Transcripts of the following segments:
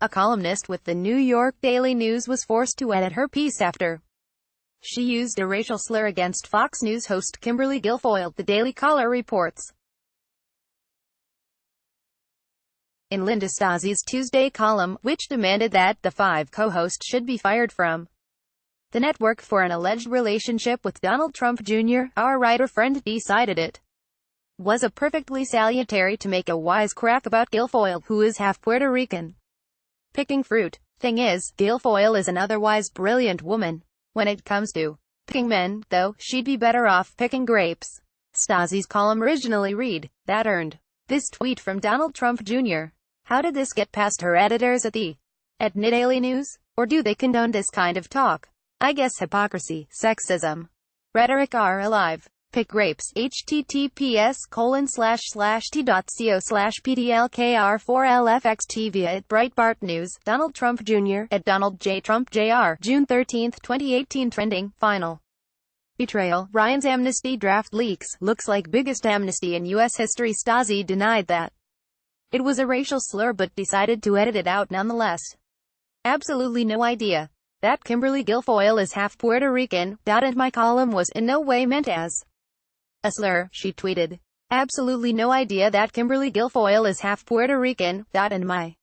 a columnist with the New York Daily News, was forced to edit her piece after she used a racial slur against Fox News host Kimberly Guilfoyle, the Daily Caller reports. In Linda Stasi's Tuesday column, which demanded that the 5 co-hosts should be fired from the network for an alleged relationship with Donald Trump Jr., our writer friend decided it was a perfectly salutary to make a wisecrack about Guilfoyle, who is half Puerto Rican, picking fruit. Thing is, Guilfoyle is an otherwise brilliant woman. When it comes to picking men, though, she'd be better off picking grapes. Stasi's column originally read, that earned this tweet from Donald Trump Jr. How did this get past her editors at the Daily News? Or do they condone this kind of talk? I guess hypocrisy, sexism, rhetoric are alive. Pick grapes. https://t.co/pdlkr4lfxtv at Breitbart News. Donald Trump Jr. at Donald J. Trump Jr. June 13, 2018 trending. Final betrayal. Ryan's amnesty draft leaks. Looks like biggest amnesty in U.S. history. Stasi denied that it was a racial slur but decided to edit it out nonetheless. Absolutely no idea that Kimberly Guilfoyle is half Puerto Rican, and my column was in no way meant as a slur, she tweeted. Absolutely no idea that Kimberly Guilfoyle is half Puerto Rican, and my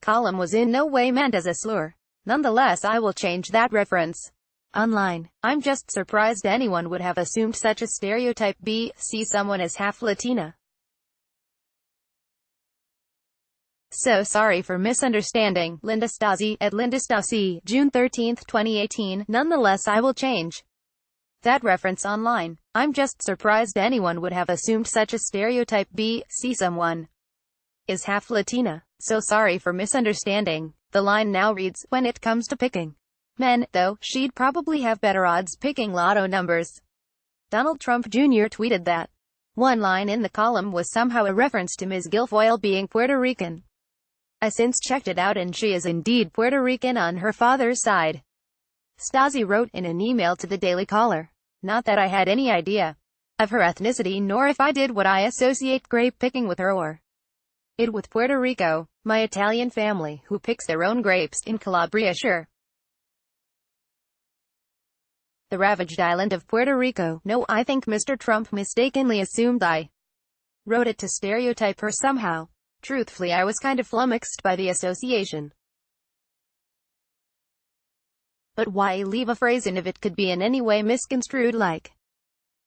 column was in no way meant as a slur. Nonetheless, I will change that reference. Online. I'm just surprised anyone would have assumed such a stereotype. See someone as half Latina. So sorry for misunderstanding. Linda Stasi at Linda Stasi, June 13, 2018. Nonetheless, I will change that reference online. I'm just surprised anyone would have assumed such a stereotype. See someone is half Latina. So sorry for misunderstanding. The line now reads, when it comes to picking men, though, she'd probably have better odds picking lotto numbers. Donald Trump Jr. tweeted that one line in the column was somehow a reference to Ms. Guilfoyle being Puerto Rican. I since checked it out and she is indeed Puerto Rican on her father's side. Stasi wrote in an email to the Daily Caller. Not that I had any idea of her ethnicity, nor if I did would I associate grape picking with her or it with Puerto Rico. My Italian family, who picks their own grapes, in Calabria, sure. The ravaged island of Puerto Rico. No, I think Mr. Trump mistakenly assumed I wrote it to stereotype her somehow. Truthfully, I was kind of flummoxed by the association. But why leave a phrase in if it could be in any way misconstrued like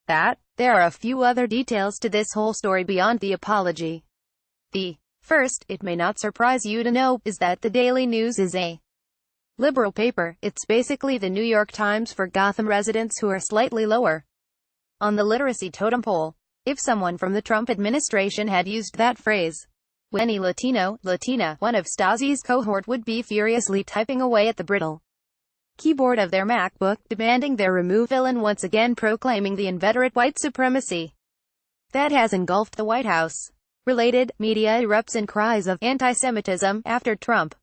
that? There are a few other details to this whole story beyond the apology. The first, it may not surprise you to know, is that the Daily News is a liberal paper. It's basically the New York Times for Gotham residents who are slightly lower on the literacy totem pole. If someone from the Trump administration had used that phrase, any Latino, Latina, one of Stasi's cohort would be furiously typing away at the brittle keyboard of their MacBook, demanding their removal and once again proclaiming the inveterate white supremacy that has engulfed the White House. Related, media erupts in cries of anti-Semitism after Trump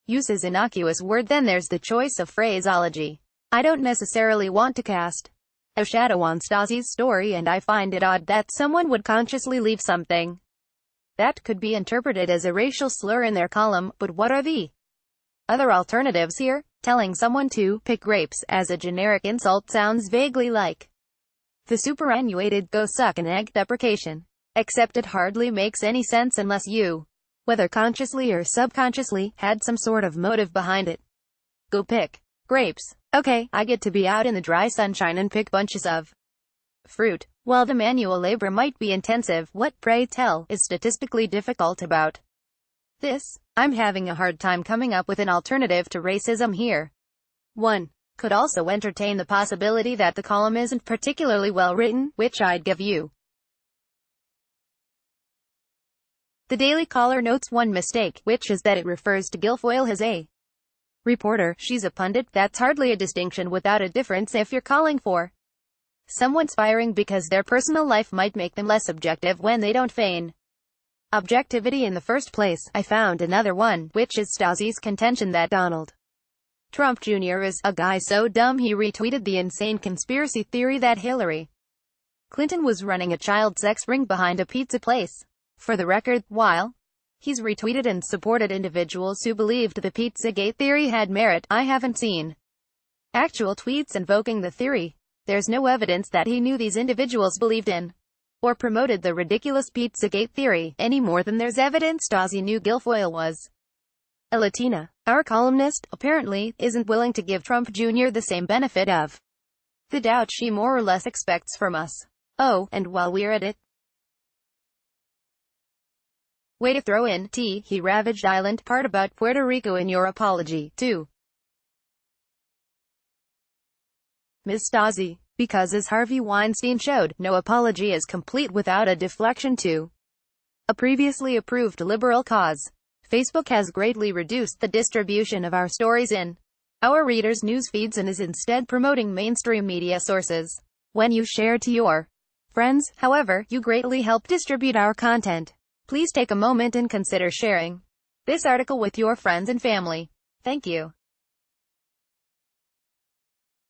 uses innocuous word. Then there's the choice of phraseology. I don't necessarily want to cast a shadow on Stasi's story, and I find it odd that someone would consciously leave something that could be interpreted as a racial slur in their column, but what are the other alternatives here? Telling someone to pick grapes as a generic insult sounds vaguely like the superannuated go suck an egg deprecation. Except it hardly makes any sense unless you, whether consciously or subconsciously, had some sort of motive behind it. Go pick grapes. Okay, I get to be out in the dry sunshine and pick bunches of fruit. While the manual labor might be intensive, what, pray tell, is statistically difficult about this? I'm having a hard time coming up with an alternative to racism here. One could also entertain the possibility that the column isn't particularly well written, which I'd give you. The Daily Caller notes one mistake, which is that it refers to Guilfoyle as a reporter. She's a pundit. That's hardly a distinction without a difference if you're calling for someone inspiring because their personal life might make them less objective when they don't feign objectivity in the first place. I found another one, which is Stasi's contention that Donald Trump Jr. is a guy so dumb he retweeted the insane conspiracy theory that Hillary Clinton was running a child sex ring behind a pizza place. For the record, while He's retweeted and supported individuals who believed the Pizzagate theory had merit. I haven't seen actual tweets invoking the theory. There's no evidence that he knew these individuals believed in or promoted the ridiculous Pizzagate theory, any more than there's evidence Ozzy knew Guilfoyle was a Latina. Our columnist, apparently, isn't willing to give Trump Jr. the same benefit of the doubt she more or less expects from us. Oh, and while we're at it, way to throw in he ravaged island part about Puerto Rico in your apology, too. Ms. Ozzy. Because as Harvey Weinstein showed, no apology is complete without a deflection to a previously approved liberal cause. Facebook has greatly reduced the distribution of our stories in our readers' news feeds and is instead promoting mainstream media sources. When you share to your friends, however, you greatly help distribute our content. Please take a moment and consider sharing this article with your friends and family. Thank you.